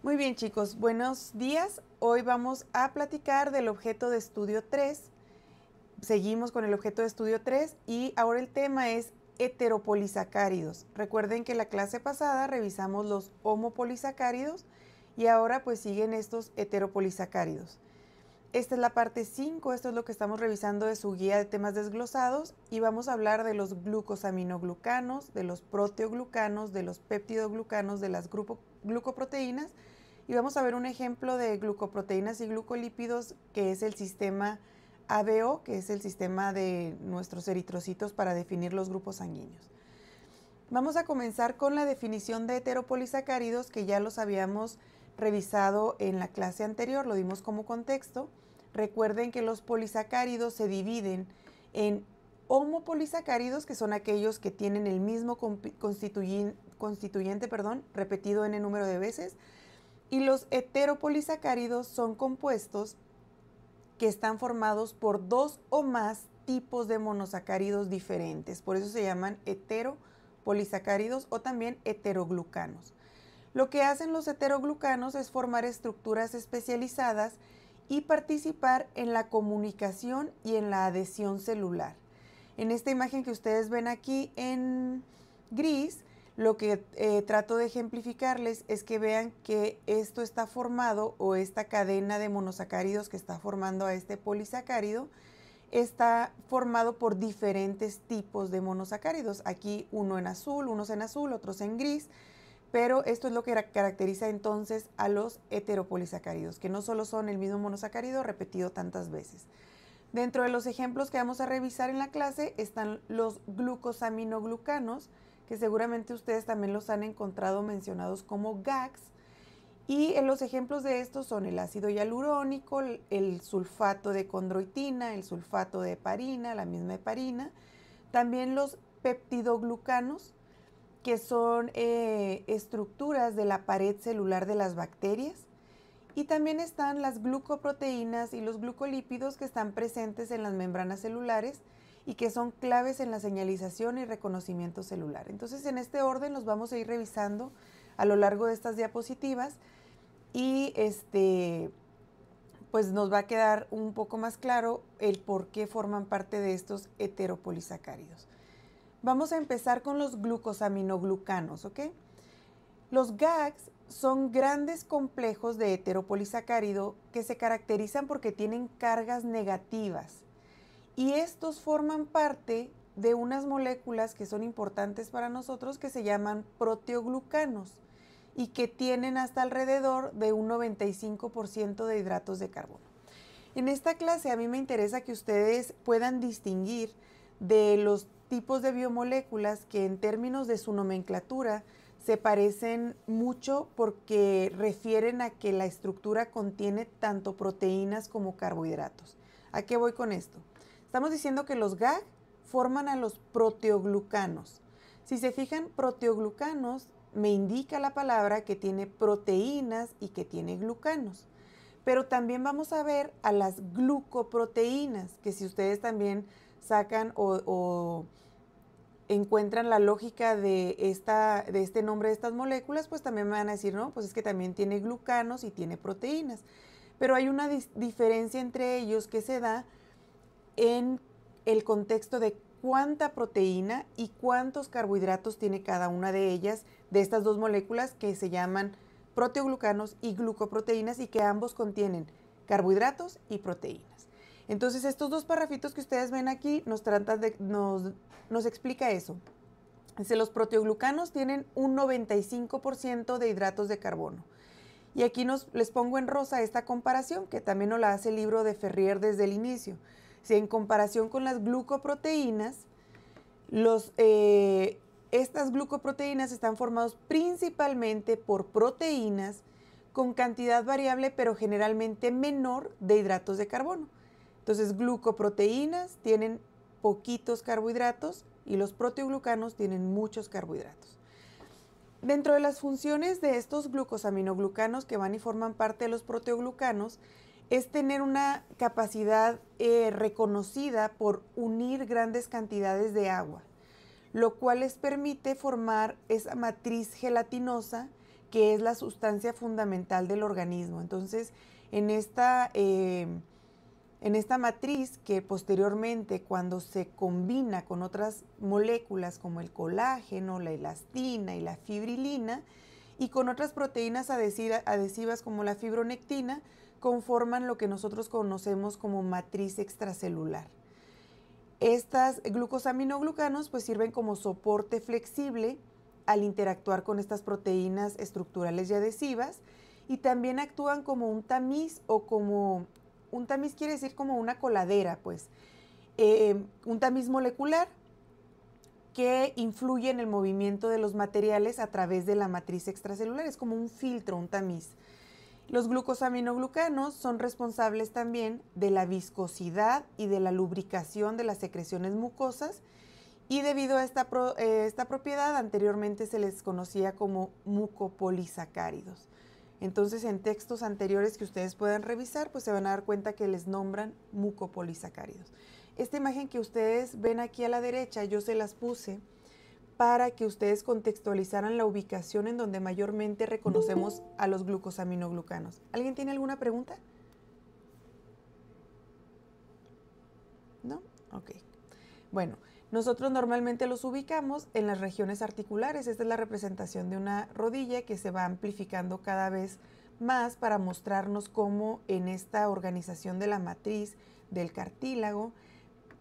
Muy bien, chicos, buenos días. Hoy vamos a platicar del objeto de estudio 3. Seguimos con el objeto de estudio 3 y ahora el tema es heteropolisacáridos. Recuerden que la clase pasada revisamos los homopolisacáridos y ahora pues siguen estos heteropolisacáridos. Esta es la parte 5, esto es lo que estamos revisando de su guía de temas desglosados y vamos a hablar de los glucosaminoglucanos, de los proteoglucanos, de los peptidoglucanos, de las glucoproteínas y vamos a ver un ejemplo de glucoproteínas y glucolípidos que es el sistema ABO, que es el sistema de nuestros eritrocitos para definir los grupos sanguíneos. Vamos a comenzar con la definición de heteropolisacáridos que ya los habíamos revisado en la clase anterior, lo dimos como contexto. Recuerden que los polisacáridos se dividen en homopolisacáridos, que son aquellos que tienen el mismo constituyente, repetido n número de veces, y los heteropolisacáridos son compuestos que están formados por dos o más tipos de monosacáridos diferentes, por eso se llaman heteropolisacáridos o también heteroglucanos. Lo que hacen los heteroglucanos es formar estructuras especializadas y participar en la comunicación y en la adhesión celular. En esta imagen que ustedes ven aquí en gris, lo que trato de ejemplificarles es que vean que esto está formado, o esta cadena de monosacáridos que está formando a este polisacárido, está formado por diferentes tipos de monosacáridos. Aquí unos en azul, otros en gris. Pero esto es lo que caracteriza entonces a los heteropolisacáridos, que no solo son el mismo monosacárido repetido tantas veces. Dentro de los ejemplos que vamos a revisar en la clase están los glucosaminoglucanos, que seguramente ustedes también los han encontrado mencionados como GAGs. Y en los ejemplos de estos son el ácido hialurónico, el sulfato de condroitina, el sulfato de heparina, la misma heparina. También los peptidoglucanos, que son estructuras de la pared celular de las bacterias. Y también están las glucoproteínas y los glucolípidos que están presentes en las membranas celulares y que son claves en la señalización y reconocimiento celular. Entonces, en este orden los vamos a ir revisando a lo largo de estas diapositivas y pues nos va a quedar un poco más claro el por qué forman parte de estos heteropolisacáridos. Vamos a empezar con los glucosaminoglucanos, ¿ok? Los GAGs son grandes complejos de heteropolisacárido que se caracterizan porque tienen cargas negativas y estos forman parte de unas moléculas que son importantes para nosotros que se llaman proteoglucanos y que tienen hasta alrededor de un 95% de hidratos de carbono. En esta clase a mí me interesa que ustedes puedan distinguir de los tipos de biomoléculas que en términos de su nomenclatura se parecen mucho porque refieren a que la estructura contiene tanto proteínas como carbohidratos. ¿A qué voy con esto? Estamos diciendo que los GAG forman a los proteoglucanos. Si se fijan, proteoglucanos me indica la palabra que tiene proteínas y que tiene glucanos. Pero también vamos a ver a las glucoproteínas, que si ustedes también sacan o encuentran la lógica de este nombre de estas moléculas, pues también me van a decir, no, pues es que también tiene glucanos y tiene proteínas. Pero hay una diferencia entre ellos que se da en el contexto de cuánta proteína y cuántos carbohidratos tiene cada una de ellas, de estas dos moléculas que se llaman proteoglucanos y glucoproteínas y que ambos contienen carbohidratos y proteínas. Entonces estos dos parrafitos que ustedes ven aquí nos explica eso. Dice, los proteoglucanos tienen un 95% de hidratos de carbono. Y aquí les pongo en rosa esta comparación que también nos la hace el libro de Ferrier desde el inicio. Si en comparación con las glucoproteínas, estas glucoproteínas están formadas principalmente por proteínas con cantidad variable pero generalmente menor de hidratos de carbono. Entonces, glucoproteínas tienen poquitos carbohidratos y los proteoglucanos tienen muchos carbohidratos. Dentro de las funciones de estos glucosaminoglucanos que van y forman parte de los proteoglucanos es tener una capacidad reconocida por unir grandes cantidades de agua, lo cual les permite formar esa matriz gelatinosa que es la sustancia fundamental del organismo. Entonces, en esta matriz, que posteriormente, cuando se combina con otras moléculas como el colágeno, la elastina y la fibrilina, y con otras proteínas adhesivas como la fibronectina, conforman lo que nosotros conocemos como matriz extracelular. Estas glucosaminoglucanos pues sirven como soporte flexible al interactuar con estas proteínas estructurales y adhesivas, y también actúan como un tamiz, o como un tamiz quiere decir como una coladera, pues, un tamiz molecular que influye en el movimiento de los materiales a través de la matriz extracelular. Es como un filtro, un tamiz. Los glucosaminoglucanos son responsables también de la viscosidad y de la lubricación de las secreciones mucosas, y debido a esta propiedad anteriormente se les conocía como mucopolisacáridos. Entonces, en textos anteriores que ustedes puedan revisar, pues se van a dar cuenta que les nombran mucopolisacáridos. Esta imagen que ustedes ven aquí a la derecha, yo se las puse para que ustedes contextualizaran la ubicación en donde mayormente reconocemos a los glucosaminoglucanos. ¿Alguien tiene alguna pregunta? ¿No? Ok. Bueno, nosotros normalmente los ubicamos en las regiones articulares. Esta es la representación de una rodilla que se va amplificando cada vez más para mostrarnos cómo en esta organización de la matriz del cartílago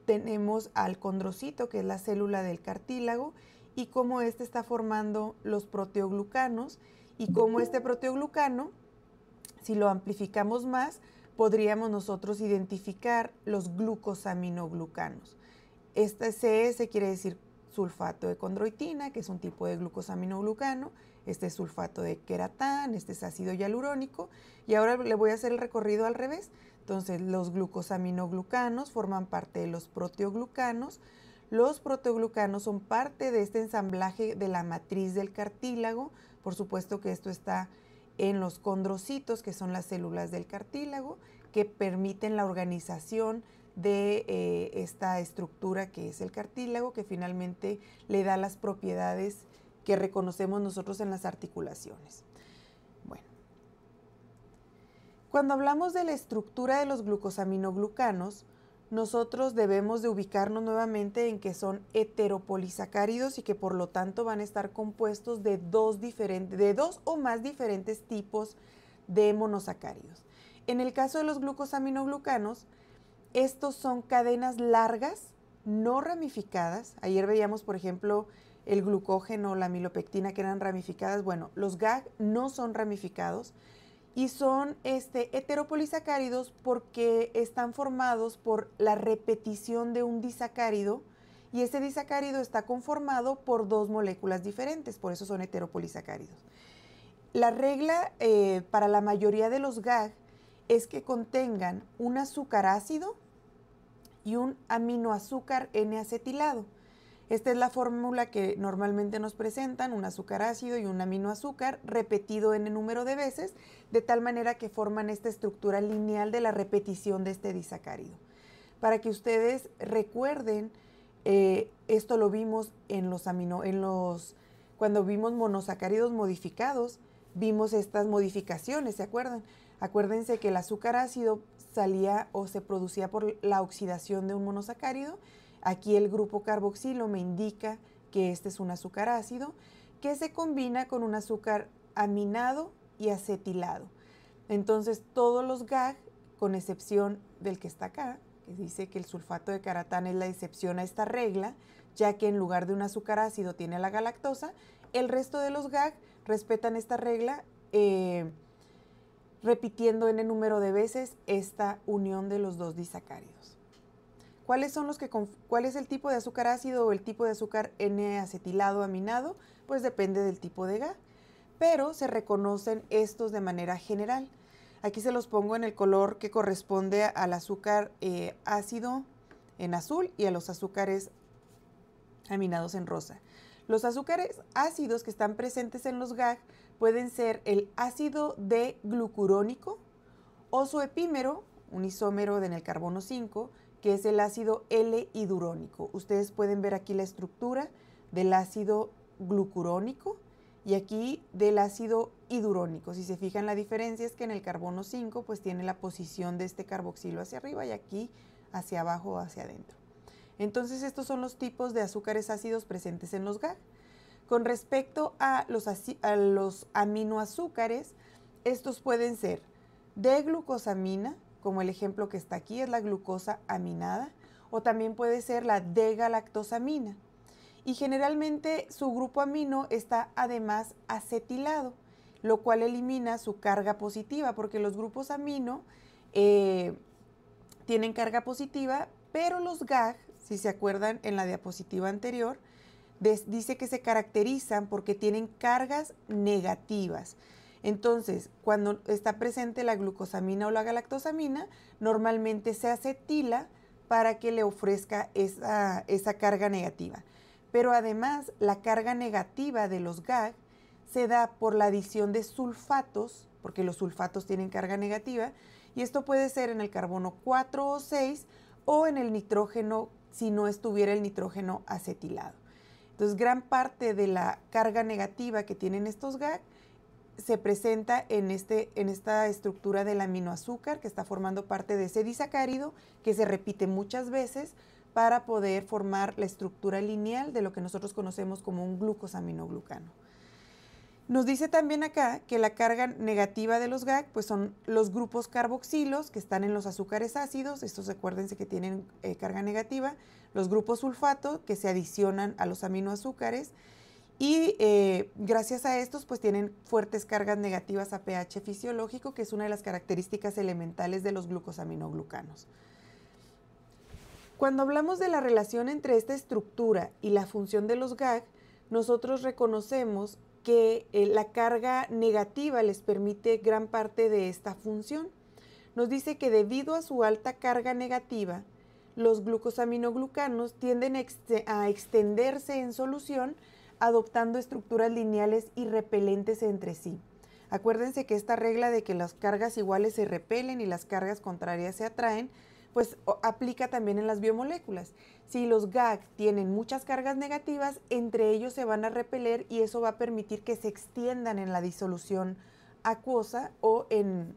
tenemos al condrocito, que es la célula del cartílago, y cómo este está formando los proteoglucanos, y cómo este proteoglucano, si lo amplificamos más, podríamos nosotros identificar los glucosaminoglucanos. Este CS quiere decir sulfato de condroitina, que es un tipo de glucosaminoglucano. Este es sulfato de queratán, este es ácido hialurónico. Y ahora le voy a hacer el recorrido al revés. Entonces, los glucosaminoglucanos forman parte de los proteoglucanos. Los proteoglucanos son parte de este ensamblaje de la matriz del cartílago. Por supuesto que esto está en los condrocitos, que son las células del cartílago, que permiten la organización de esta estructura que es el cartílago, que finalmente le da las propiedades que reconocemos nosotros en las articulaciones. Bueno, cuando hablamos de la estructura de los glucosaminoglucanos, nosotros debemos de ubicarnos nuevamente en que son heteropolisacáridos y que por lo tanto van a estar compuestos de dos o más diferentes tipos de monosacáridos. En el caso de los glucosaminoglucanos, estos son cadenas largas, no ramificadas. Ayer veíamos, por ejemplo, el glucógeno o la amilopectina, que eran ramificadas. Bueno, los GAG no son ramificados y son heteropolisacáridos porque están formados por la repetición de un disacárido, y ese disacárido está conformado por dos moléculas diferentes, por eso son heteropolisacáridos. La regla para la mayoría de los GAG es que contengan un azúcar ácido y un aminoazúcar N-acetilado. Esta es la fórmula que normalmente nos presentan, un azúcar ácido y un aminoazúcar repetido n número de veces, de tal manera que forman esta estructura lineal de la repetición de este disacárido. Para que ustedes recuerden, esto lo vimos cuando vimos monosacáridos modificados, vimos estas modificaciones, ¿se acuerdan? Acuérdense que el azúcar ácido salía o se producía por la oxidación de un monosacárido. Aquí el grupo carboxilo me indica que este es un azúcar ácido que se combina con un azúcar aminado y acetilado. Entonces todos los GAG, con excepción del que está acá, que dice que el sulfato de queratán es la excepción a esta regla, ya que en lugar de un azúcar ácido tiene la galactosa, el resto de los GAG respetan esta regla, repitiendo n número de veces esta unión de los dos disacáridos. ¿Cuál es el tipo de azúcar ácido o el tipo de azúcar N-acetilado aminado? Pues depende del tipo de GAG, pero se reconocen estos de manera general. Aquí se los pongo en el color que corresponde al azúcar ácido en azul y a los azúcares aminados en rosa. Los azúcares ácidos que están presentes en los GAG pueden ser el ácido D-glucurónico o su epímero, un isómero en el carbono 5, que es el ácido L-hidurónico. Ustedes pueden ver aquí la estructura del ácido glucurónico y aquí del ácido hidurónico. Si se fijan, la diferencia es que en el carbono 5 pues tiene la posición de este carboxilo hacia arriba y aquí hacia abajo o hacia adentro. Entonces estos son los tipos de azúcares ácidos presentes en los GAG. Con respecto a los aminoazúcares, estos pueden ser de glucosamina, como el ejemplo que está aquí es la glucosa aminada, o también puede ser la D-galactosamina. Y generalmente su grupo amino está además acetilado, lo cual elimina su carga positiva, porque los grupos amino tienen carga positiva, pero los GAG, si se acuerdan en la diapositiva anterior, dice que se caracterizan porque tienen cargas negativas. Entonces, cuando está presente la glucosamina o la galactosamina, normalmente se acetila para que le ofrezca esa carga negativa. Pero además, la carga negativa de los GAG se da por la adición de sulfatos, porque los sulfatos tienen carga negativa, y esto puede ser en el carbono 4 o 6 o en el nitrógeno si no estuviera el nitrógeno acetilado. Entonces, gran parte de la carga negativa que tienen estos GAG se presenta en esta estructura del aminoazúcar que está formando parte de ese disacárido que se repite muchas veces para poder formar la estructura lineal de lo que nosotros conocemos como un glucosaminoglucano. Nos dice también acá que la carga negativa de los GAG pues son los grupos carboxilos que están en los azúcares ácidos, estos acuérdense que tienen carga negativa, los grupos sulfato que se adicionan a los aminoazúcares y gracias a estos pues tienen fuertes cargas negativas a pH fisiológico, que es una de las características elementales de los glucosaminoglucanos. Cuando hablamos de la relación entre esta estructura y la función de los GAG, nosotros reconocemos que la carga negativa les permite gran parte de esta función. Nos dice que debido a su alta carga negativa, los glucosaminoglucanos tienden a extenderse en solución adoptando estructuras lineales y repelentes entre sí. Acuérdense que esta regla de que las cargas iguales se repelen y las cargas contrarias se atraen, pues aplica también en las biomoléculas. Si los GAG tienen muchas cargas negativas, entre ellos se van a repeler y eso va a permitir que se extiendan en la disolución acuosa o en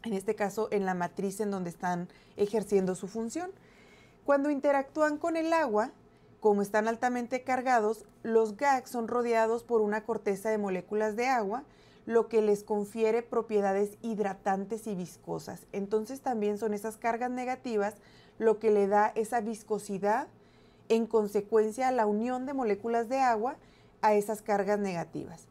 este caso en la matriz en donde están ejerciendo su función. Cuando interactúan con el agua, como están altamente cargados, los GAG son rodeados por una corteza de moléculas de agua, lo que les confiere propiedades hidratantes y viscosas. Entonces también son esas cargas negativas lo que le da esa viscosidad en consecuencia a la unión de moléculas de agua a esas cargas negativas.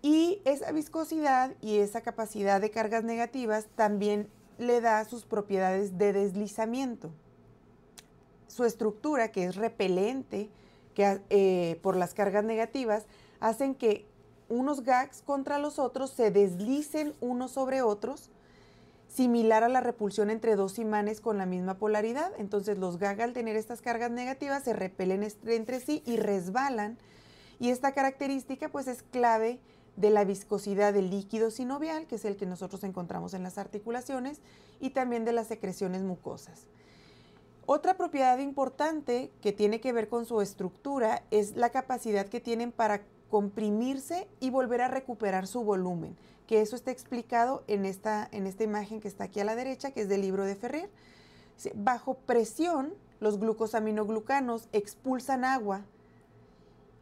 Y esa viscosidad y esa capacidad de cargas negativas también le da sus propiedades de deslizamiento. Su estructura, que es repelente por las cargas negativas, hacen que unos GAGs contra los otros se deslicen unos sobre otros, similar a la repulsión entre dos imanes con la misma polaridad. Entonces los GAG, al tener estas cargas negativas, se repelen entre sí y resbalan. Y esta característica pues es clave de la viscosidad del líquido sinovial, que es el que nosotros encontramos en las articulaciones, y también de las secreciones mucosas. Otra propiedad importante que tiene que ver con su estructura es la capacidad que tienen para comprimirse y volver a recuperar su volumen, que eso está explicado en esta imagen que está aquí a la derecha, que es del libro de Ferrer. Bajo presión, los glucosaminoglucanos expulsan agua,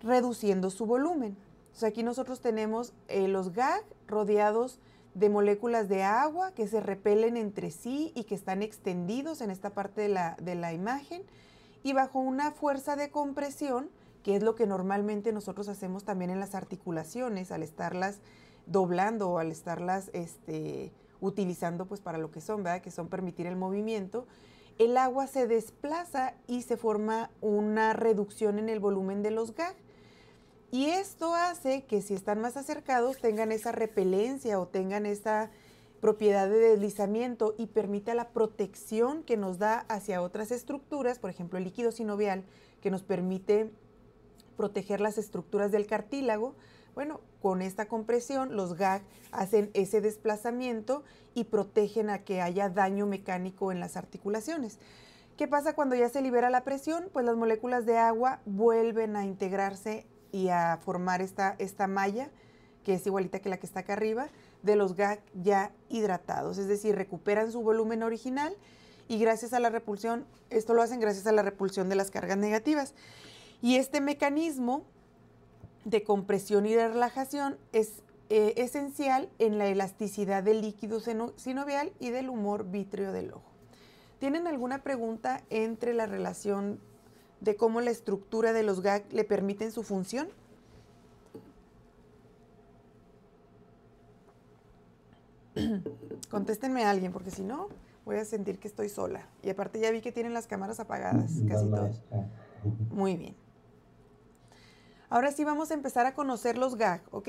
reduciendo su volumen. Entonces aquí nosotros tenemos los GAG rodeados de moléculas de agua que se repelen entre sí y que están extendidos en esta parte de la imagen, y bajo una fuerza de compresión, que es lo que normalmente nosotros hacemos también en las articulaciones al estarlas doblando o al estarlas utilizando pues para lo que son, ¿verdad? Que son permitir el movimiento, el agua se desplaza y se forma una reducción en el volumen de los GAG. Y esto hace que si están más acercados tengan esa repelencia o tengan esa propiedad de deslizamiento y permita la protección que nos da hacia otras estructuras, por ejemplo el líquido sinovial, que nos permite proteger las estructuras del cartílago. Bueno, con esta compresión los GAG hacen ese desplazamiento y protegen a que haya daño mecánico en las articulaciones. ¿Qué pasa cuando ya se libera la presión? Pues las moléculas de agua vuelven a integrarse y a formar esta malla, que es igualita que la que está acá arriba, de los GAG ya hidratados. Es decir, recuperan su volumen original y gracias a la repulsión, esto lo hacen gracias a la repulsión de las cargas negativas. Y este mecanismo de compresión y de relajación es esencial en la elasticidad del líquido sinovial y del humor vítreo del ojo. ¿Tienen alguna pregunta entre la relación de cómo la estructura de los GAG le permiten su función? Contéstenme a alguien, porque si no, voy a sentir que estoy sola. Y aparte ya vi que tienen las cámaras apagadas, casi todos. Muy bien. Ahora sí vamos a empezar a conocer los GAG, ¿ok?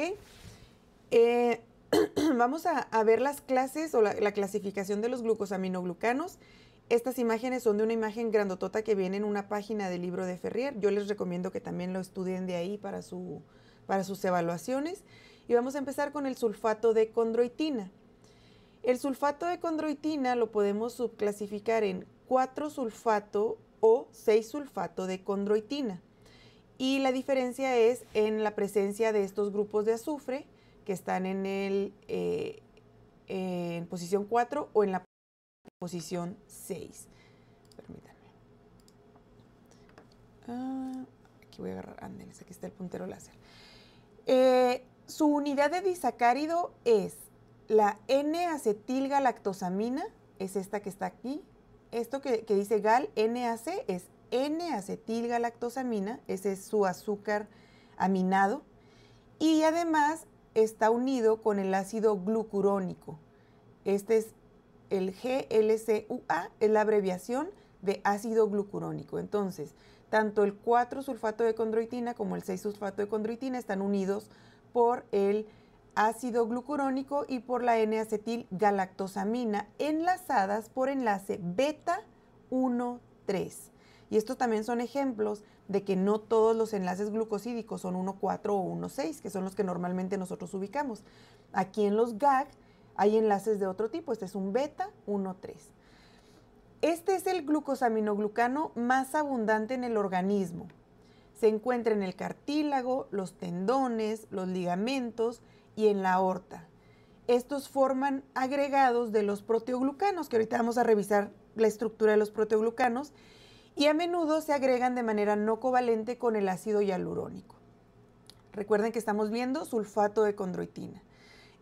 Vamos a ver las clases o la clasificación de los glucosaminoglucanos. Estas imágenes son de una imagen grandotota que viene en una página del libro de Ferrier. Yo les recomiendo que también lo estudien de ahí para sus evaluaciones. Y vamos a empezar con el sulfato de condroitina. El sulfato de condroitina lo podemos subclasificar en 4-sulfato o 6-sulfato de condroitina. Y la diferencia es en la presencia de estos grupos de azufre que están en posición 4 o en la posición 6. Permítanme. Aquí voy a agarrar, ándeles, aquí está el puntero láser. Su unidad de disacárido es la N-acetilgalactosamina, es esta que está aquí. Esto que dice GAL, NAC, es N-acetilgalactosamina, ese es su azúcar aminado. Y además está unido con el ácido glucurónico. Este es el GLCUA, es la abreviación de ácido glucurónico. Entonces, tanto el 4-sulfato de condroitina como el 6-sulfato de condroitina están unidos por el ácido glucurónico y por la N-acetilgalactosamina, enlazadas por enlace beta 1,3. Y estos también son ejemplos de que no todos los enlaces glucosídicos son 1,4 o 1,6, que son los que normalmente nosotros ubicamos. Aquí en los GAG hay enlaces de otro tipo. Este es un beta 1,3. Este es el glucosaminoglucano más abundante en el organismo. Se encuentra en el cartílago, los tendones, los ligamentos y en la aorta. Estos forman agregados de los proteoglucanos, que ahorita vamos a revisar la estructura de los proteoglucanos, y a menudo se agregan de manera no covalente con el ácido hialurónico. Recuerden que estamos viendo sulfato de condroitina.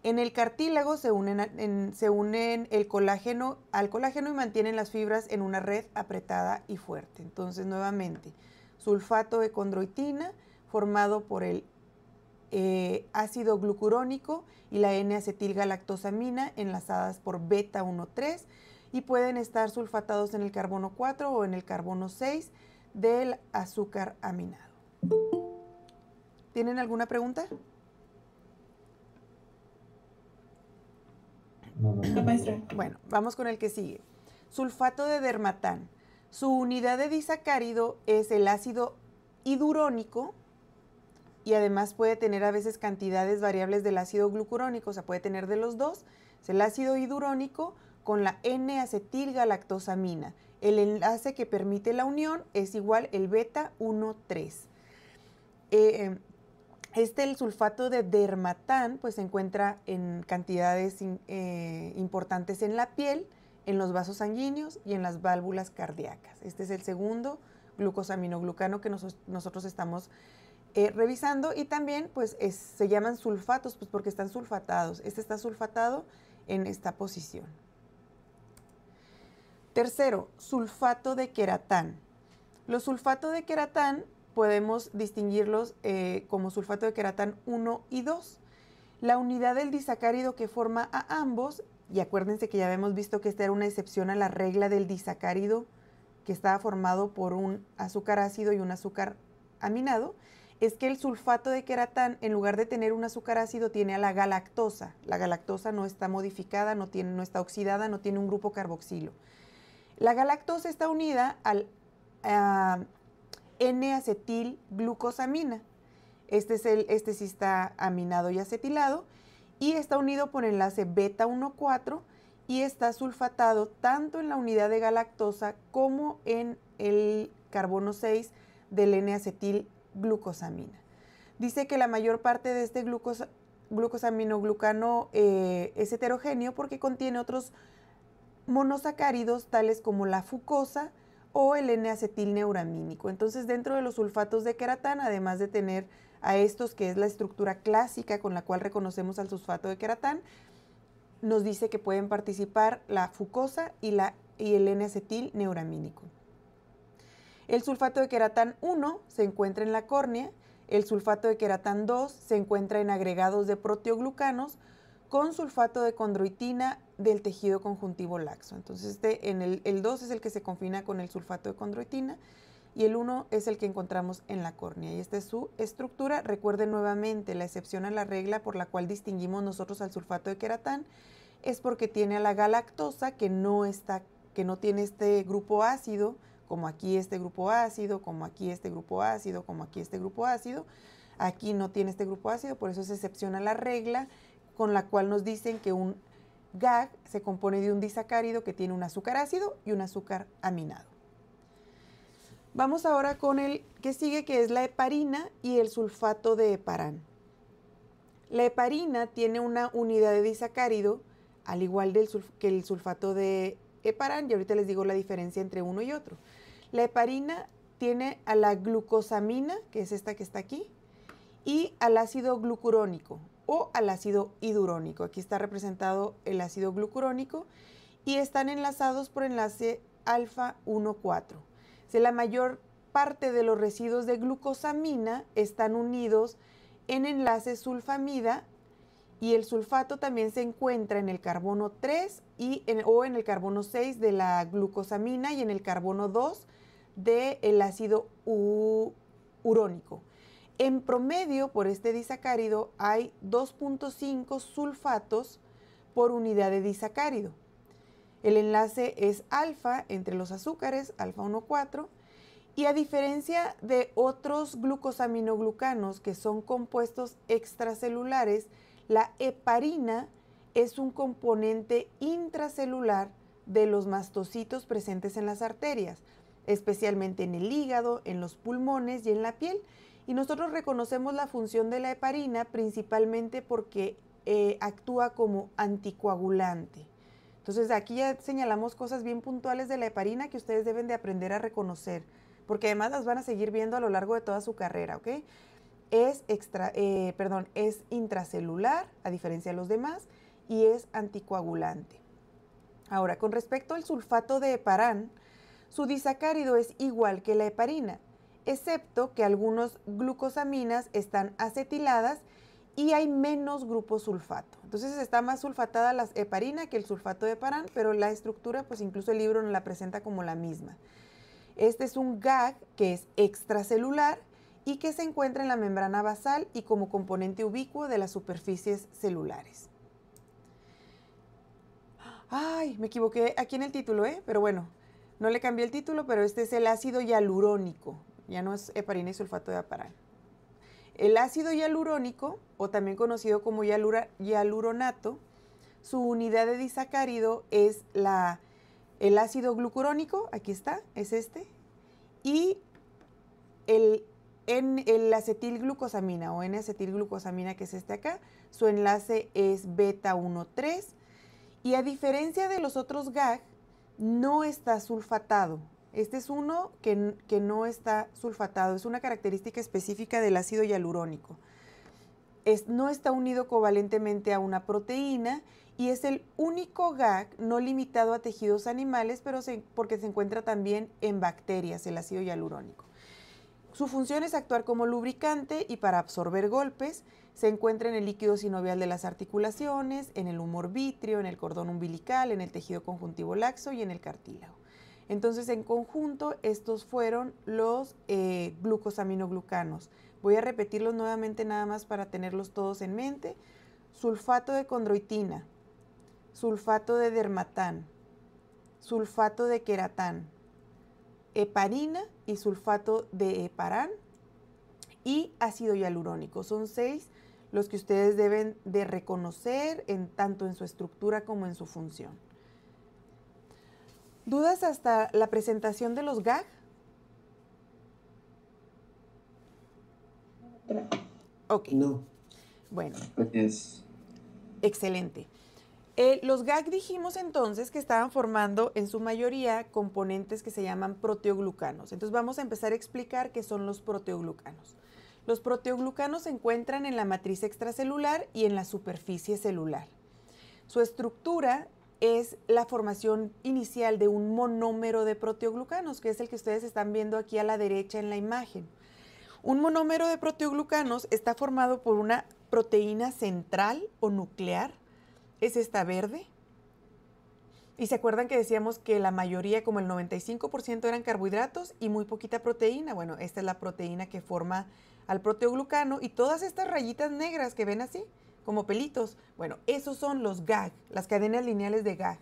En el cartílago se unen al colágeno y mantienen las fibras en una red apretada y fuerte. Entonces, nuevamente, sulfato de condroitina formado por el ácido glucurónico y la N-acetilgalactosamina enlazadas por beta 1,3 y pueden estar sulfatados en el carbono 4 o en el carbono 6 del azúcar aminado. ¿Tienen alguna pregunta? No, maestra. Bueno, vamos con el que sigue. Sulfato de dermatán. Su unidad de disacárido es el ácido hidurónico y además puede tener a veces cantidades variables del ácido glucurónico, o sea, puede tener de los dos. Es el ácido hidurónico con la N-acetilgalactosamina. El enlace que permite la unión es igual el beta 1,3. El sulfato de dermatán pues se encuentra en cantidades importantes en la piel, en los vasos sanguíneos y en las válvulas cardíacas. Este es el segundo glucosaminoglucano que nosotros estamos revisando y también pues se llaman sulfatos pues porque están sulfatados. Este está sulfatado en esta posición. Tercero, sulfato de queratán. Los sulfatos de queratán podemos distinguirlos como sulfato de queratán 1 y 2. La unidad del disacárido que forma a ambos, y acuérdense que ya habíamos visto que esta era una excepción a la regla del disacárido que estaba formado por un azúcar ácido y un azúcar aminado, es que el sulfato de queratán, en lugar de tener un azúcar ácido, tiene a la galactosa. La galactosa no está modificada, no está oxidada, no tiene un grupo carboxilo. La galactosa está unida al N-acetilglucosamina. Este sí está aminado y acetilado y está unido por enlace beta 1,4 y está sulfatado tanto en la unidad de galactosa como en el carbono 6 del N-acetilglucosamina. Dice que la mayor parte de este glucosaminoglucano es heterogéneo porque contiene otros monosacáridos tales como la fucosa o el N-acetilneuramínico. Entonces, dentro de los sulfatos de queratán, además de tener a estos, que es la estructura clásica con la cual reconocemos al sulfato de queratán, nos dice que pueden participar la fucosa y el N-acetilneuramínico. El sulfato de queratán 1 se encuentra en la córnea, el sulfato de queratán 2 se encuentra en agregados de proteoglucanos con sulfato de condroitina del tejido conjuntivo laxo. Entonces, el 2 es el que se confina con el sulfato de condroitina y el 1 es el que encontramos en la córnea. Y esta es su estructura. Recuerden nuevamente, la excepción a la regla por la cual distinguimos nosotros al sulfato de queratán es porque tiene a la galactosa que no tiene este grupo ácido, como aquí este grupo ácido, como aquí este grupo ácido, como aquí este grupo ácido. Aquí no tiene este grupo ácido, por eso es excepción a la regla con la cual nos dicen que un GAG se compone de un disacárido que tiene un azúcar ácido y un azúcar aminado. Vamos ahora con el que sigue, que es la heparina y el sulfato de heparán. La heparina tiene una unidad de disacárido, al igual que el sulfato de heparán, y ahorita les digo la diferencia entre uno y otro. La heparina tiene a la glucosamina, que es esta que está aquí, y al ácido glucurónico o al ácido hidurónico. Aquí está representado el ácido glucurónico y están enlazados por enlace alfa 1,4. La mayor parte de los residuos de glucosamina están unidos en enlace sulfamida y el sulfato también se encuentra en el carbono 3 o en el carbono 6 de la glucosamina y en el carbono 2 del ácido urónico. En promedio, por este disacárido, hay 2.5 sulfatos por unidad de disacárido. El enlace es alfa entre los azúcares, alfa 1,4, y a diferencia de otros glucosaminoglucanos que son compuestos extracelulares, la heparina es un componente intracelular de los mastocitos presentes en las arterias, especialmente en el hígado, en los pulmones y en la piel. Y nosotros reconocemos la función de la heparina principalmente porque actúa como anticoagulante. Entonces aquí ya señalamos cosas bien puntuales de la heparina que ustedes deben de aprender a reconocer, porque además las van a seguir viendo a lo largo de toda su carrera, ¿ok? Es intracelular, a diferencia de los demás, y es anticoagulante. Ahora, con respecto al sulfato de heparán, su disacárido es igual que la heparina, excepto que algunos glucosaminas están acetiladas y hay menos grupo sulfato. Entonces está más sulfatada la heparina que el sulfato de heparán, pero la estructura, pues incluso el libro nos la presenta como la misma. Este es un GAG que es extracelular y que se encuentra en la membrana basal y como componente ubicuo de las superficies celulares. Ay, me equivoqué aquí en el título, pero bueno, no le cambié el título, pero este es el ácido hialurónico. Ya no es heparina y sulfato de heparán. El ácido hialurónico, o también conocido como hialuronato, su unidad de disacárido es el ácido glucurónico, aquí está, es este, y el acetilglucosamina o N-acetilglucosamina, que es este acá, su enlace es beta 1,3, y a diferencia de los otros GAG, no está sulfatado. Este es uno que no está sulfatado, es una característica específica del ácido hialurónico. No está unido covalentemente a una proteína y es el único GAG no limitado a tejidos animales, pero porque se encuentra también en bacterias, el ácido hialurónico. Su función es actuar como lubricante y para absorber golpes. Se encuentra en el líquido sinovial de las articulaciones, en el humor vítreo, en el cordón umbilical, en el tejido conjuntivo laxo y en el cartílago. Entonces, en conjunto, estos fueron los glucosaminoglucanos. Voy a repetirlos nuevamente nada más para tenerlos todos en mente. Sulfato de condroitina, sulfato de dermatán, sulfato de queratán, heparina y sulfato de heparán y ácido hialurónico. Son 6 los que ustedes deben de reconocer tanto en su estructura como en su función. ¿Dudas hasta la presentación de los GAG? Ok. No. Bueno. Es Excelente. Los GAG dijimos entonces que estaban formando en su mayoría componentes que se llaman proteoglucanos. Entonces vamos a empezar a explicar qué son los proteoglucanos. Los proteoglucanos se encuentran en la matriz extracelular y en la superficie celular. Su estructura es la formación inicial de un monómero de proteoglucanos, que es el que ustedes están viendo aquí a la derecha en la imagen. Un monómero de proteoglucanos está formado por una proteína central o nuclear, es esta verde. Y se acuerdan que decíamos que la mayoría, como el 95%, eran carbohidratos y muy poquita proteína. Bueno, esta es la proteína que forma al proteoglucano y todas estas rayitas negras que ven así, como pelitos, bueno, esos son los GAG, las cadenas lineales de GAG.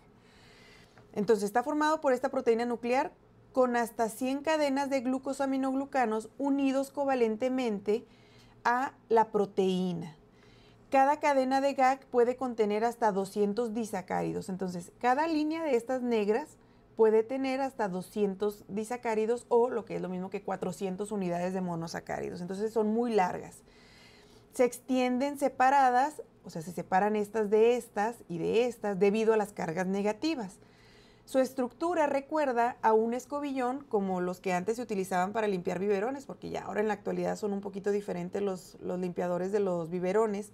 Entonces está formado por esta proteína nuclear con hasta 100 cadenas de glucosaminoglucanos unidos covalentemente a la proteína. Cada cadena de GAG puede contener hasta 200 disacáridos. Entonces, cada línea de estas negras puede tener hasta 200 disacáridos o lo que es lo mismo que 400 unidades de monosacáridos. Entonces, son muy largas. Se extienden separadas, o sea, se separan estas y de estas debido a las cargas negativas. Su estructura recuerda a un escobillón como los que antes se utilizaban para limpiar biberones, porque ya ahora en la actualidad son un poquito diferentes los limpiadores de los biberones,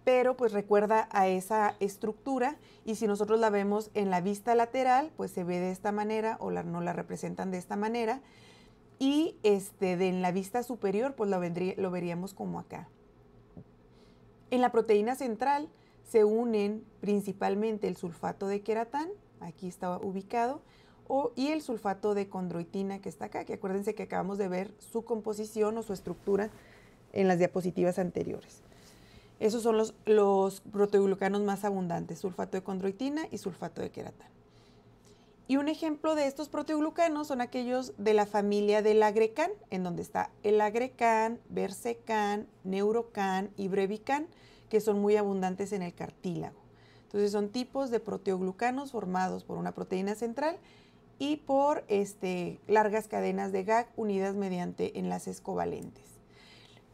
pero pues recuerda a esa estructura y si nosotros la vemos en la vista lateral, pues se ve de esta manera o no la representan de esta manera y en la vista superior pues lo veríamos como acá. En la proteína central se unen principalmente el sulfato de queratán, aquí está ubicado, y el sulfato de condroitina que está acá, que acuérdense que acabamos de ver su composición o su estructura en las diapositivas anteriores. Esos son los proteoglucanos más abundantes, sulfato de condroitina y sulfato de queratán. Y un ejemplo de estos proteoglucanos son aquellos de la familia del agrecan, en donde está el agrecan, bersecan, neurocan y brevican, que son muy abundantes en el cartílago. Entonces son tipos de proteoglucanos formados por una proteína central y por largas cadenas de GAG unidas mediante enlaces covalentes.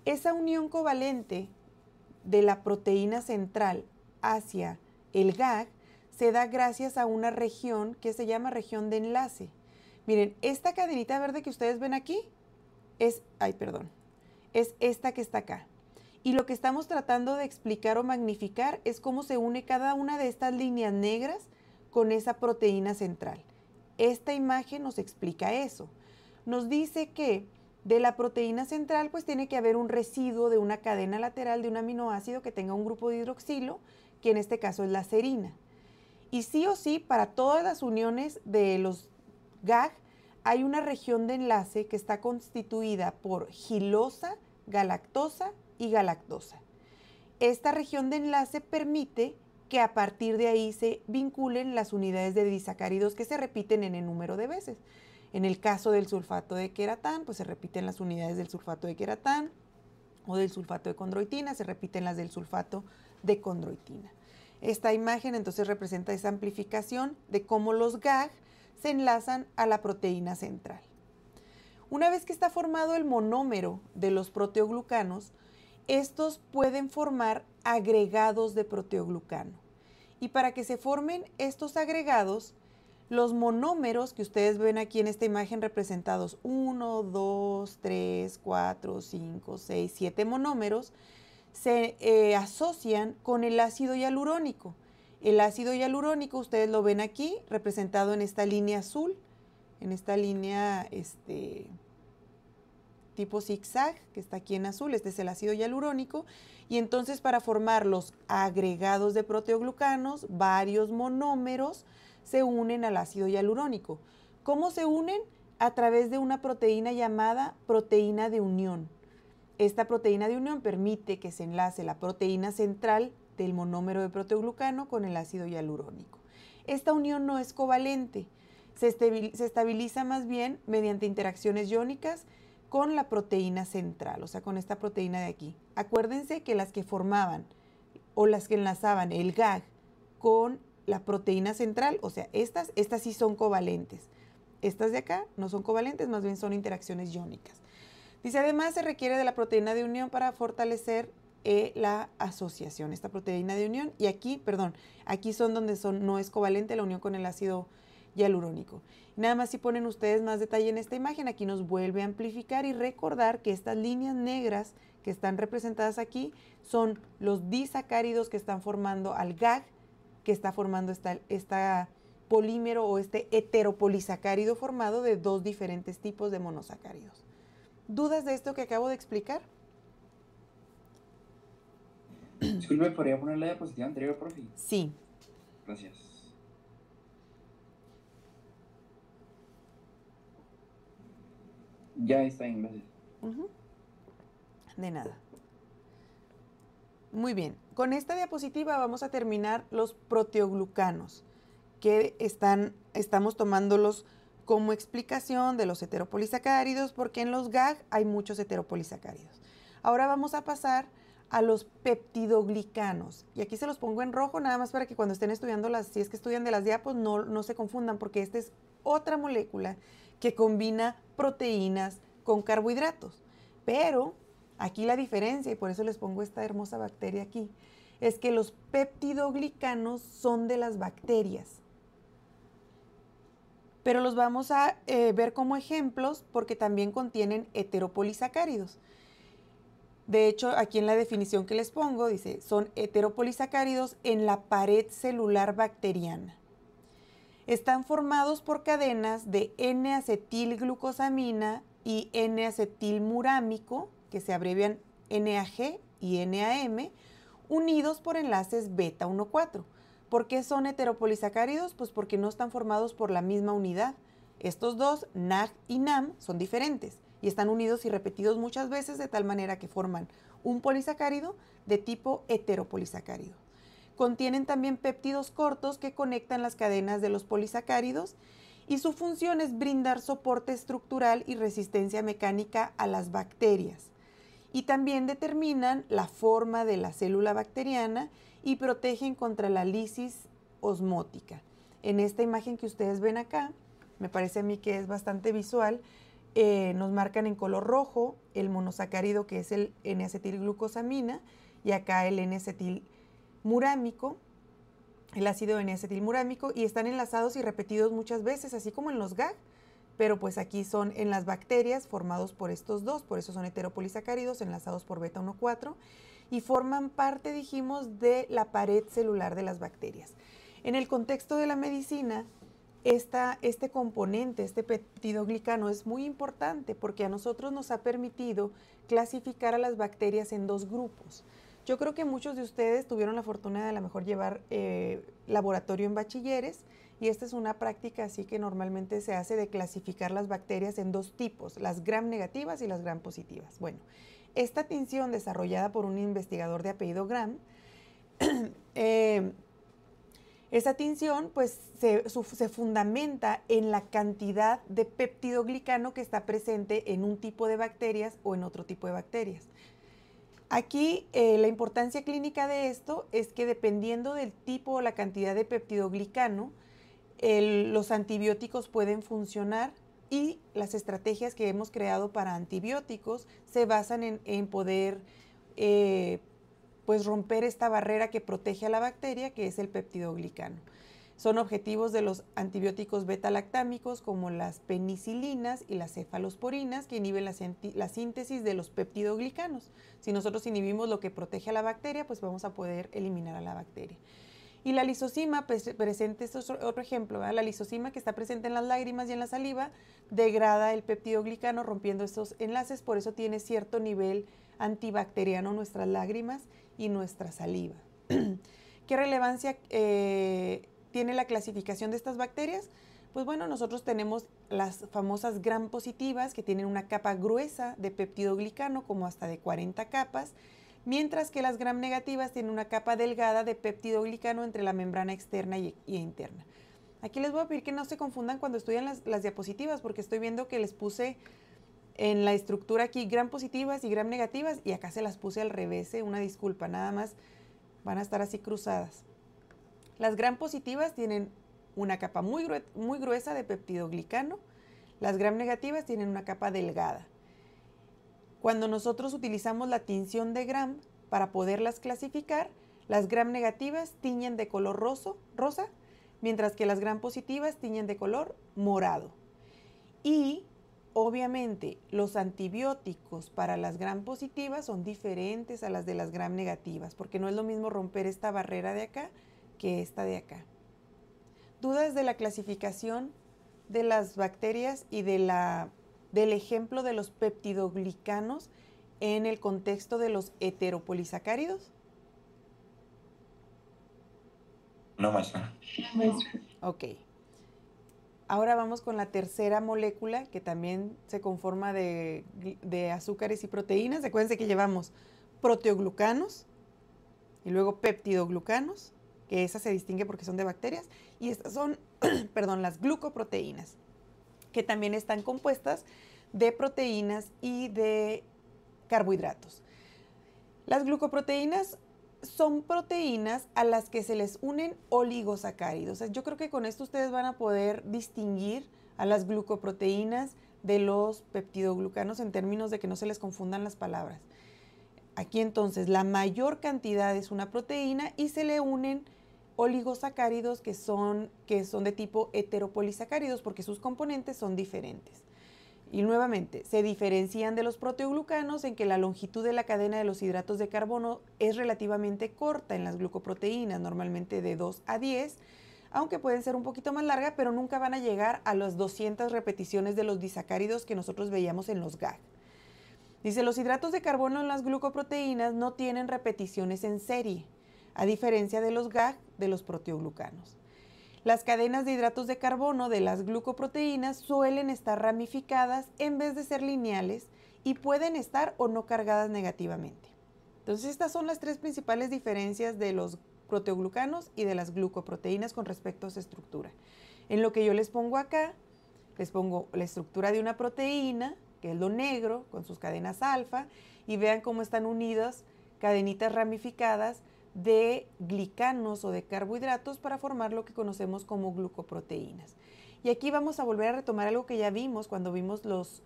Esa unión covalente de la proteína central hacia el GAG se da gracias a una región que se llama región de enlace. Miren, esta cadenita verde que ustedes ven aquí es esta que está acá. Y lo que estamos tratando de explicar o magnificar es cómo se une cada una de estas líneas negras con esa proteína central. Esta imagen nos explica eso. Nos dice que de la proteína central pues tiene que haber un residuo de una cadena lateral de un aminoácido que tenga un grupo de hidroxilo, que en este caso es la serina. Y sí o sí, para todas las uniones de los GAG hay una región de enlace que está constituida por gilosa, galactosa y galactosa. Esta región de enlace permite que a partir de ahí se vinculen las unidades de disacáridos que se repiten en el número de veces. En el caso del sulfato de queratán, pues se repiten las unidades del sulfato de queratán o del sulfato de condroitina, se repiten las del sulfato de condroitina. Esta imagen entonces representa esa amplificación de cómo los GAG se enlazan a la proteína central. Una vez que está formado el monómero de los proteoglucanos, estos pueden formar agregados de proteoglucano. Y para que se formen estos agregados, los monómeros que ustedes ven aquí en esta imagen representados 1, 2, 3, 4, 5, 6, 7 monómeros, se asocian con el ácido hialurónico. El ácido hialurónico ustedes lo ven aquí representado en esta línea azul, en esta línea tipo zigzag que está aquí en azul. Este es el ácido hialurónico y entonces para formar los agregados de proteoglucanos, varios monómeros se unen al ácido hialurónico. ¿Cómo se unen? A través de una proteína llamada proteína de unión. Esta proteína de unión permite que se enlace la proteína central del monómero de proteoglucano con el ácido hialurónico. Esta unión no es covalente, se estabiliza más bien mediante interacciones iónicas con la proteína central, o sea, con esta proteína de aquí. Acuérdense que las que formaban o las que enlazaban el GAG con la proteína central, o sea, estas sí son covalentes. Estas de acá no son covalentes, más bien son interacciones iónicas. Dice, además se requiere de la proteína de unión para fortalecer la asociación, esta proteína de unión. Y aquí, perdón, aquí son donde no es covalente la unión con el ácido hialurónico. Nada más si ponen ustedes más detalle en esta imagen, aquí nos vuelve a amplificar y recordar que estas líneas negras que están representadas aquí son los disacáridos que están formando al GAG, que está formando esta polímero o este heteropolisacárido formado de dos diferentes tipos de monosacáridos. ¿Dudas de esto que acabo de explicar? Disculpe, ¿podría poner la diapositiva anterior, profe? Sí. Gracias. Ya está bien, gracias. De nada. Muy bien. Con esta diapositiva vamos a terminar los proteoglucanos, que estamos tomándolos como explicación de los heteropolisacáridos, porque en los GAG hay muchos heteropolisacáridos. Ahora vamos a pasar a los peptidoglicanos. Y aquí se los pongo en rojo, nada más para que cuando estén estudiando si es que estudian de las diapos, no se confundan, porque esta es otra molécula que combina proteínas con carbohidratos. Pero aquí la diferencia, y por eso les pongo esta hermosa bacteria aquí, es que los peptidoglicanos son de las bacterias. Pero los vamos a ver como ejemplos porque también contienen heteropolisacáridos. De hecho, aquí en la definición que les pongo, dice, son heteropolisacáridos en la pared celular bacteriana. Están formados por cadenas de N-acetilglucosamina y N-acetilmurámico, que se abrevian NAG y NAM, unidos por enlaces beta 1,4. ¿Por qué son heteropolisacáridos? Pues porque no están formados por la misma unidad. Estos dos, NAG y NAM, son diferentes y están unidos y repetidos muchas veces de tal manera que forman un polisacárido de tipo heteropolisacárido. Contienen también péptidos cortos que conectan las cadenas de los polisacáridos y su función es brindar soporte estructural y resistencia mecánica a las bacterias. Y también determinan la forma de la célula bacteriana y protegen contra la lisis osmótica. En esta imagen que ustedes ven acá, me parece a mí que es bastante visual, nos marcan en color rojo el monosacárido que es el N-acetilglucosamina y acá el N-acetilmurámico, el ácido N-acetilmurámico, y están enlazados y repetidos muchas veces, así como en los GAG, pero pues aquí son en las bacterias formados por estos dos, por eso son heteropolisacáridos enlazados por beta 1,4 y forman parte, dijimos, de la pared celular de las bacterias. En el contexto de la medicina, este componente, este peptidoglicano es muy importante porque a nosotros nos ha permitido clasificar a las bacterias en dos grupos. Yo creo que muchos de ustedes tuvieron la fortuna de a lo mejor llevar laboratorio en bachilleres y esta es una práctica así que normalmente se hace de clasificar las bacterias en dos tipos, las gram negativas y las gram positivas. Bueno, esta tinción desarrollada por un investigador de apellido Gram, esa tinción pues se fundamenta en la cantidad de peptidoglicano que está presente en un tipo de bacterias o en otro tipo de bacterias. Aquí la importancia clínica de esto es que dependiendo del tipo o la cantidad de peptidoglicano, los antibióticos pueden funcionar y las estrategias que hemos creado para antibióticos se basan en poder pues romper esta barrera que protege a la bacteria, que es el peptidoglicano. Son objetivos de los antibióticos beta-lactámicos como las penicilinas y las cefalosporinas que inhiben la síntesis de los peptidoglicanos. Si nosotros inhibimos lo que protege a la bacteria, pues vamos a poder eliminar a la bacteria. Y la lisozima, presente, esto es otro ejemplo, ¿verdad? La lisozima que está presente en las lágrimas y en la saliva degrada el peptidoglicano rompiendo estos enlaces, por eso tiene cierto nivel antibacteriano nuestras lágrimas y nuestra saliva. ¿Qué relevancia tiene la clasificación de estas bacterias? Pues bueno, nosotros tenemos las famosas gram positivas que tienen una capa gruesa de peptidoglicano, como hasta de 40 capas, mientras que las gram negativas tienen una capa delgada de peptidoglicano entre la membrana externa y interna. Aquí les voy a pedir que no se confundan cuando estudian las diapositivas, porque estoy viendo que les puse en la estructura aquí gram positivas y gram negativas y acá se las puse al revés, una disculpa, nada más van a estar así cruzadas. Las gram positivas tienen una capa muy gruesa de peptidoglicano, las gram negativas tienen una capa delgada. Cuando nosotros utilizamos la tinción de Gram para poderlas clasificar, las Gram negativas tiñen de color rosa, mientras que las Gram positivas tiñen de color morado. Y obviamente los antibióticos para las Gram positivas son diferentes a las de las Gram negativas, porque no es lo mismo romper esta barrera de acá que esta de acá. ¿Dudas de la clasificación de las bacterias y del ejemplo de los peptidoglicanos en el contexto de los heteropolisacáridos? No, maestra. Ok. Ahora vamos con la tercera molécula, que también se conforma de azúcares y proteínas. Acuérdense que llevamos proteoglucanos y luego peptidoglucanos, que esa se distingue porque son de bacterias, y estas son, perdón, las glucoproteínas, que también están compuestas de proteínas y de carbohidratos. Las glucoproteínas son proteínas a las que se les unen oligosacáridos. Yo creo que con esto ustedes van a poder distinguir a las glucoproteínas de los peptidoglucanos en términos de que no se les confundan las palabras. Aquí entonces la mayor cantidad es una proteína y se le unen oligosacáridos que son de tipo heteropolisacáridos porque sus componentes son diferentes. Y nuevamente, se diferencian de los proteoglucanos en que la longitud de la cadena de los hidratos de carbono es relativamente corta en las glucoproteínas, normalmente de 2 a 10, aunque pueden ser un poquito más largas, pero nunca van a llegar a las 200 repeticiones de los disacáridos que nosotros veíamos en los GAG. Dice, los hidratos de carbono en las glucoproteínas no tienen repeticiones en serie, a diferencia de los GAG de los proteoglucanos. Las cadenas de hidratos de carbono de las glucoproteínas suelen estar ramificadas en vez de ser lineales y pueden estar o no cargadas negativamente. Entonces, estas son las tres principales diferencias de los proteoglucanos y de las glucoproteínas con respecto a su estructura. En lo que yo les pongo acá, les pongo la estructura de una proteína, que es lo negro, con sus cadenas alfa, y vean cómo están unidas cadenitas ramificadas de glicanos o de carbohidratos para formar lo que conocemos como glucoproteínas. Y aquí vamos a volver a retomar algo que ya vimos cuando vimos los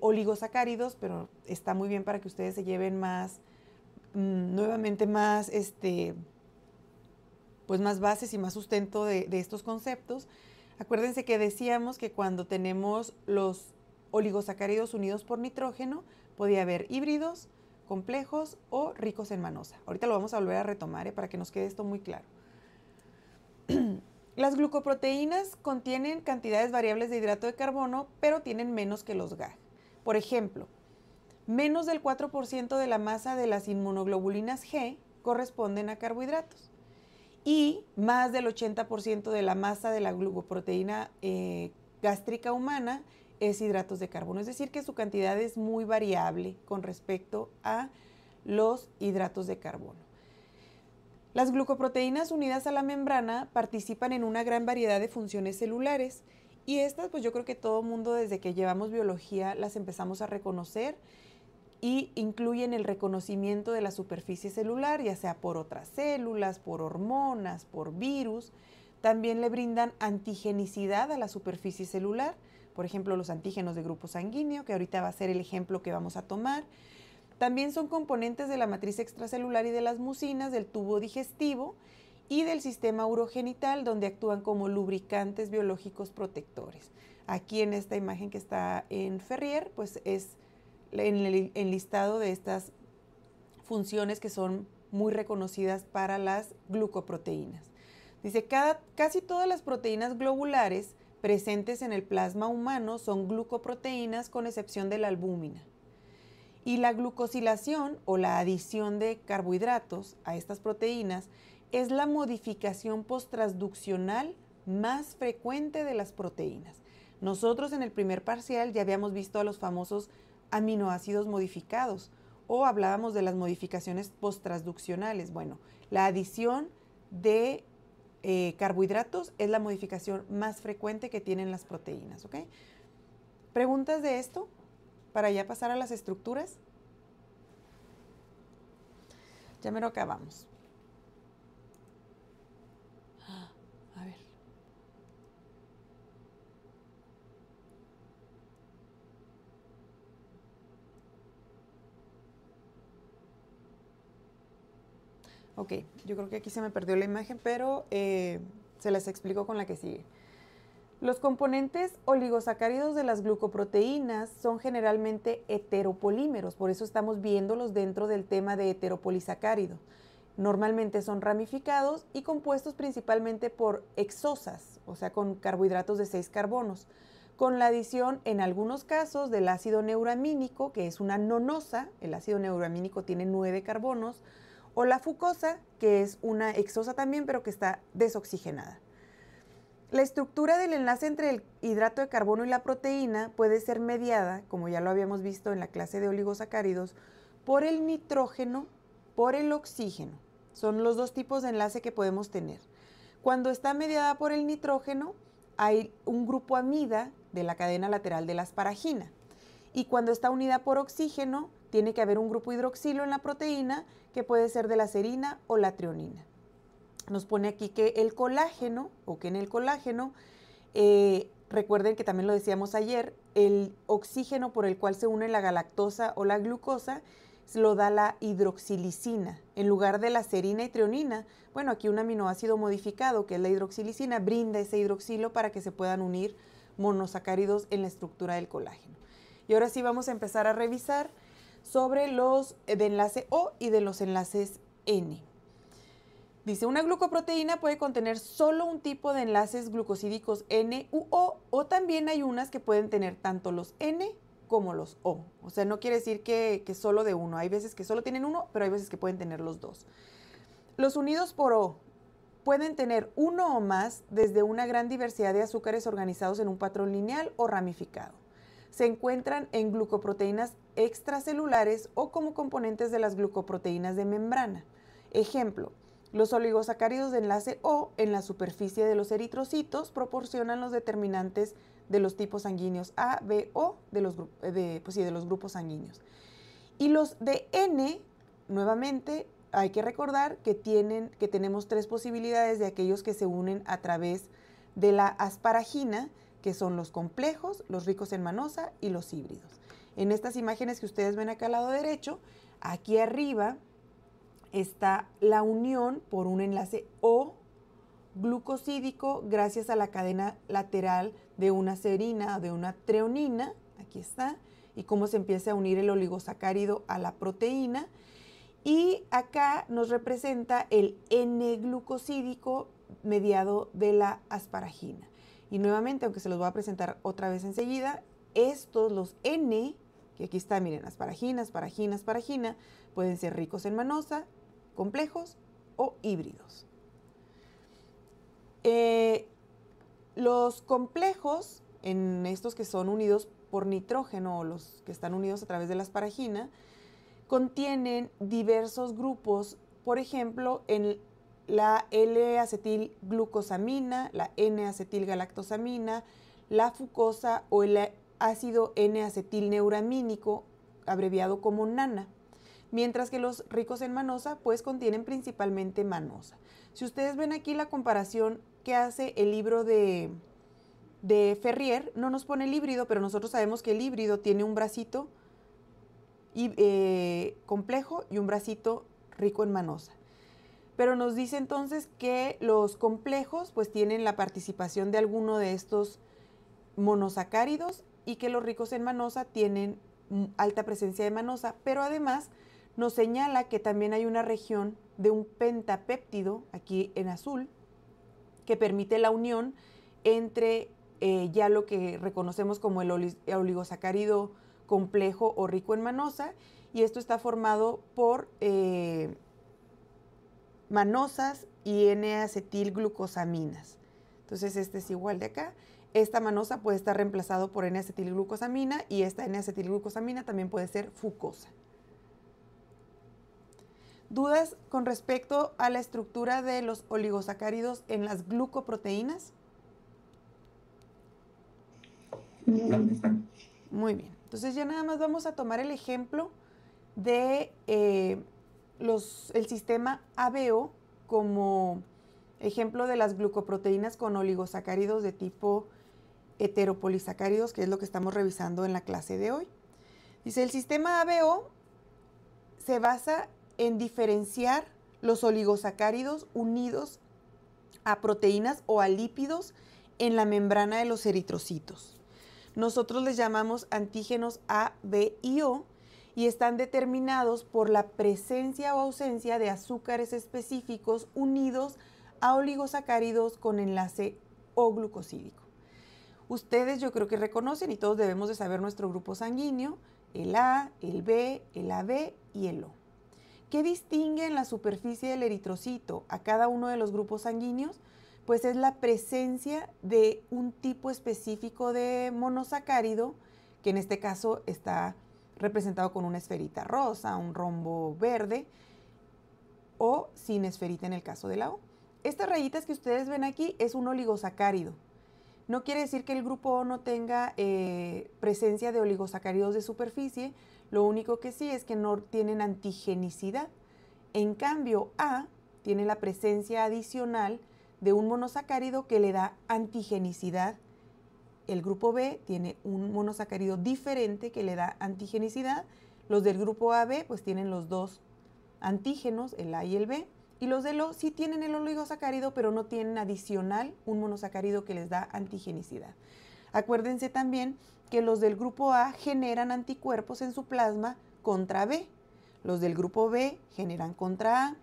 oligosacáridos, pero está muy bien para que ustedes se lleven más, nuevamente más, pues más bases y más sustento de estos conceptos. Acuérdense que decíamos que cuando tenemos los oligosacáridos unidos por nitrógeno, podía haber híbridos, complejos o ricos en manosa. Ahorita lo vamos a volver a retomar para que nos quede esto muy claro. Las glucoproteínas contienen cantidades variables de hidrato de carbono, pero tienen menos que los GAG. Por ejemplo, menos del 4% de la masa de las inmunoglobulinas G corresponden a carbohidratos y más del 80% de la masa de la glucoproteína gástrica humana es hidratos de carbono, es decir, que su cantidad es muy variable con respecto a los hidratos de carbono. Las glucoproteínas unidas a la membrana participan en una gran variedad de funciones celulares y estas, pues yo creo que todo mundo desde que llevamos biología las empezamos a reconocer y incluyen el reconocimiento de la superficie celular, ya sea por otras células, por hormonas, por virus. También le brindan antigenicidad a la superficie celular, por ejemplo, los antígenos de grupo sanguíneo, que ahorita va a ser el ejemplo que vamos a tomar. También son componentes de la matriz extracelular y de las mucinas, del tubo digestivo y del sistema urogenital, donde actúan como lubricantes biológicos protectores. Aquí en esta imagen que está en Ferrier, pues es en el enlistado de estas funciones que son muy reconocidas para las glucoproteínas. Dice, casi todas las proteínas globulares presentes en el plasma humano son glucoproteínas con excepción de la albúmina. Y la glucosilación o la adición de carbohidratos a estas proteínas es la modificación posttransduccional más frecuente de las proteínas. Nosotros en el primer parcial ya habíamos visto a los famosos aminoácidos modificados o hablábamos de las modificaciones posttransduccionales. Bueno, la adición de carbohidratos es la modificación más frecuente que tienen las proteínas, ¿ok? ¿Preguntas de esto para ya pasar a las estructuras? Ya me lo acabamos. A ver. Ok, yo creo que aquí se me perdió la imagen, pero se las explico con la que sigue. Los componentes oligosacáridos de las glucoproteínas son generalmente heteropolímeros, por eso estamos viéndolos dentro del tema de heteropolisacárido. Normalmente son ramificados y compuestos principalmente por hexosas, o sea, con carbohidratos de 6 carbonos, con la adición en algunos casos del ácido neuramínico, que es una nonosa, el ácido neuramínico tiene 9 carbonos, o la fucosa, que es una hexosa también, pero que está desoxigenada. La estructura del enlace entre el hidrato de carbono y la proteína puede ser mediada, como ya lo habíamos visto en la clase de oligosacáridos, por el nitrógeno, por el oxígeno. Son los dos tipos de enlace que podemos tener. Cuando está mediada por el nitrógeno, hay un grupo amida de la cadena lateral de la asparagina. Y cuando está unida por oxígeno, tiene que haber un grupo hidroxilo en la proteína, que puede ser de la serina o la trionina. Nos pone aquí que el colágeno, o que en el colágeno, recuerden que también lo decíamos ayer, el oxígeno por el cual se une la galactosa o la glucosa, lo da la hidroxilicina. En lugar de la serina y trionina, bueno, aquí un aminoácido modificado, que es la hidroxilicina, brinda ese hidroxilo para que se puedan unir monosacáridos en la estructura del colágeno. Y ahora sí vamos a empezar a revisar sobre los de enlace O y de los enlaces N. Dice, una glucoproteína puede contener solo un tipo de enlaces glucosídicos N u O también hay unas que pueden tener tanto los N como los O. O sea, no quiere decir que solo de uno. Hay veces que solo tienen uno, pero hay veces que pueden tener los dos. Los unidos por O pueden tener uno o más desde una gran diversidad de azúcares organizados en un patrón lineal o ramificado. Se encuentran en glucoproteínas extracelulares o como componentes de las glucoproteínas de membrana. Ejemplo, los oligosacáridos de enlace O en la superficie de los eritrocitos proporcionan los determinantes de los tipos sanguíneos A, B, O de los grupos sanguíneos. Y los de N, nuevamente, hay que recordar que tenemos 3 posibilidades de aquellos que se unen a través de la asparagina, que son los complejos, los ricos en manosa y los híbridos. En estas imágenes que ustedes ven acá al lado derecho, aquí arriba está la unión por un enlace O glucosídico gracias a la cadena lateral de una serina o de una treonina, aquí está, y cómo se empieza a unir el oligosacárido a la proteína. Y acá nos representa el N-glucosídico mediado de la asparagina. Y nuevamente, aunque se los voy a presentar otra vez enseguida, estos, los N, que aquí está, miren, asparagina, asparagina, asparagina, pueden ser ricos en manosa, complejos o híbridos. Los complejos, en estos que son unidos por nitrógeno o los que están unidos a través de la asparagina, contienen diversos grupos, por ejemplo, en la L-acetilglucosamina, la N-acetilgalactosamina, la fucosa o el ácido N-acetilneuramínico, abreviado como NANA. Mientras que los ricos en manosa, pues contienen principalmente manosa. Si ustedes ven aquí la comparación que hace el libro de Ferrier, no nos pone el híbrido, pero nosotros sabemos que el híbrido tiene un bracito complejo y un bracito rico en manosa. Pero nos dice entonces que los complejos pues tienen la participación de alguno de estos monosacáridos y que los ricos en manosa tienen alta presencia de manosa, pero además nos señala que también hay una región de un pentapéptido, aquí en azul, que permite la unión entre ya lo que reconocemos como el oligosacárido complejo o rico en manosa, y esto está formado por manosas y N-acetilglucosaminas. Entonces este es igual de acá. Esta manosa puede estar reemplazado por N-acetilglucosamina y esta N-acetilglucosamina también puede ser fucosa. ¿Dudas con respecto a la estructura de los oligosacáridos en las glucoproteínas? Muy bien. Entonces ya nada más vamos a tomar el ejemplo de el sistema ABO como ejemplo de las glucoproteínas con oligosacáridos de tipo heteropolisacáridos, que es lo que estamos revisando en la clase de hoy. Dice, el sistema ABO se basa en diferenciar los oligosacáridos unidos a proteínas o a lípidos en la membrana de los eritrocitos. Nosotros les llamamos antígenos A, B y O y están determinados por la presencia o ausencia de azúcares específicos unidos a oligosacáridos con enlace O glucosídico. Ustedes yo creo que reconocen y todos debemos de saber nuestro grupo sanguíneo, el A, el B, el AB y el O. ¿Qué distingue en la superficie del eritrocito a cada uno de los grupos sanguíneos? Pues es la presencia de un tipo específico de monosacárido, que en este caso está representado con una esferita rosa, un rombo verde o sin esferita en el caso de la O. Estas rayitas que ustedes ven aquí es un oligosacárido. No quiere decir que el grupo O no tenga presencia de oligosacáridos de superficie, lo único que sí es que no tienen antigenicidad. En cambio, A tiene la presencia adicional de un monosacárido que le da antigenicidad. El grupo B tiene un monosacárido diferente que le da antigenicidad. Los del grupo AB pues tienen los dos antígenos, el A y el B. Y los del O sí tienen el oligosacárido, pero no tienen adicional un monosacárido que les da antigenicidad. Acuérdense también que los del grupo A generan anticuerpos en su plasma contra B. Los del grupo B generan contra A,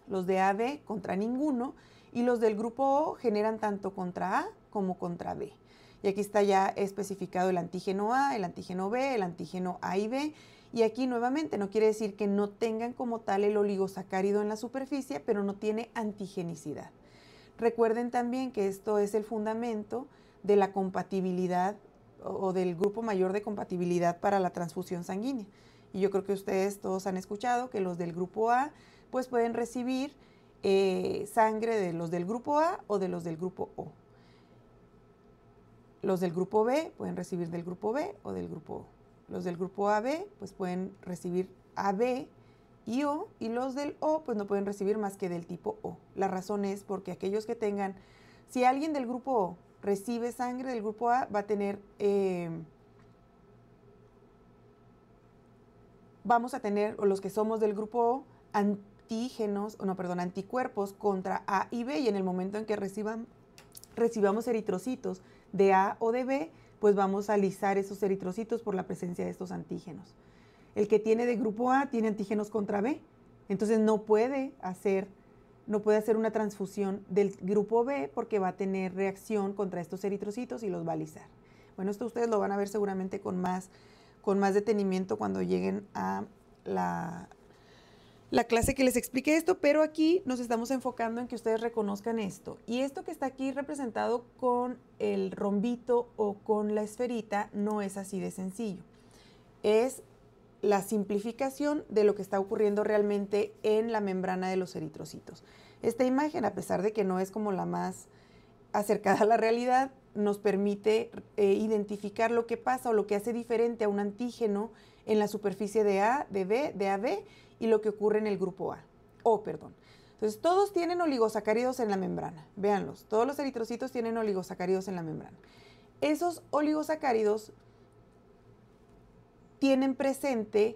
los de AB contra ninguno, y los del grupo O generan tanto contra A como contra B. Y aquí está ya especificado el antígeno A, el antígeno B, el antígeno A y B. Y aquí nuevamente no quiere decir que no tengan como tal el oligosacárido en la superficie, pero no tiene antigenicidad. Recuerden también que esto es el fundamento de la compatibilidad o del grupo mayor de compatibilidad para la transfusión sanguínea. Y yo creo que ustedes todos han escuchado que los del grupo A pues pueden recibir sangre de los del grupo A o de los del grupo O. Los del grupo B pueden recibir del grupo B o del grupo O. Los del grupo AB pues pueden recibir AB y O, y los del O pues no pueden recibir más que del tipo O. La razón es porque aquellos que tengan, si alguien del grupo O recibe sangre del grupo A, va a tener, vamos a tener, o los que somos del grupo O, anticuerpos contra A y B, y en el momento en que recibamos eritrocitos de A o de B, pues vamos a alisar esos eritrocitos por la presencia de estos antígenos. El que tiene de grupo A tiene antígenos contra B, entonces no puede hacer una transfusión del grupo B porque va a tener reacción contra estos eritrocitos y los va a alisar. Bueno, esto ustedes lo van a ver seguramente con más detenimiento cuando lleguen a la clase que les explique esto, pero aquí nos estamos enfocando en que ustedes reconozcan esto. Y esto que está aquí representado con el rombito o con la esferita no es así de sencillo. Es la simplificación de lo que está ocurriendo realmente en la membrana de los eritrocitos. Esta imagen, a pesar de que no es como la más acercada a la realidad, nos permite identificar lo que pasa o lo que hace diferente a un antígeno en la superficie de A, de B, de AB, y lo que ocurre en el grupo A, perdón. Entonces, todos tienen oligosacáridos en la membrana. Véanlos, todos los eritrocitos tienen oligosacáridos en la membrana. Esos oligosacáridos tienen presente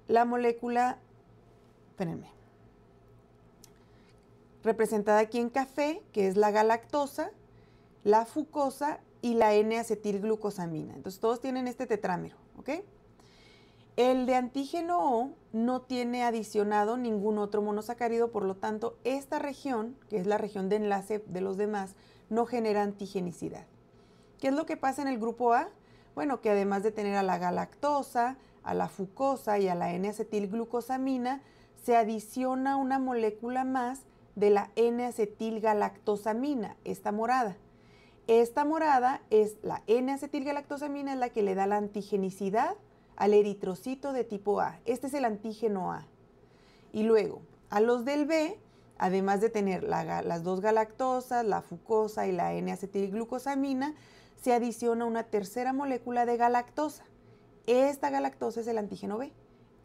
la molécula, espérenme, representada aquí en café, que es la galactosa, la fucosa y la N-acetilglucosamina. Entonces, todos tienen este tetrámero, ¿ok? El de antígeno O no tiene adicionado ningún otro monosacárido, por lo tanto, esta región, que es la región de enlace de los demás, no genera antigenicidad. ¿Qué es lo que pasa en el grupo A? Bueno, que además de tener a la galactosa, a la fucosa y a la N-acetilglucosamina, se adiciona una molécula más de la N-acetilgalactosamina, esta morada. Esta morada es la N-acetilgalactosamina, es la que le da la antigenicidad al eritrocito de tipo A. Este es el antígeno A. Y luego, a los del B, además de tener las dos galactosas, la fucosa y la N-acetilglucosamina, se adiciona una tercera molécula de galactosa. Esta galactosa es el antígeno B.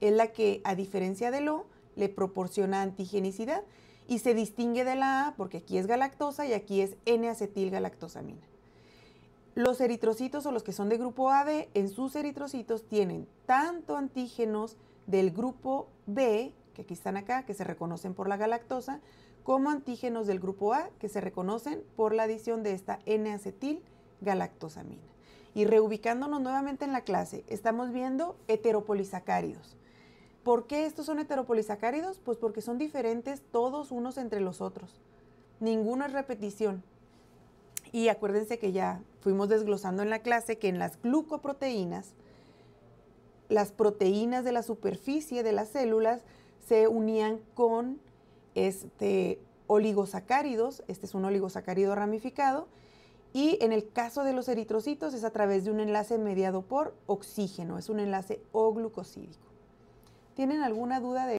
Es la que, a diferencia del O, le proporciona antigenicidad y se distingue de la A porque aquí es galactosa y aquí es N-acetilgalactosamina. Los eritrocitos o los que son de grupo AB, en sus eritrocitos tienen tanto antígenos del grupo B, que aquí están acá, que se reconocen por la galactosa, como antígenos del grupo A, que se reconocen por la adición de esta N-acetil-galactosamina. Y reubicándonos nuevamente en la clase, estamos viendo heteropolisacáridos. ¿Por qué estos son heteropolisacáridos? Pues porque son diferentes todos unos entre los otros. Ninguno es repetición. Y acuérdense que ya fuimos desglosando en la clase que en las glucoproteínas, las proteínas de la superficie de las células se unían con oligosacáridos. Este es un oligosacárido ramificado. Y en el caso de los eritrocitos es a través de un enlace mediado por oxígeno. Es un enlace O-glucosídico. ¿Tienen alguna duda de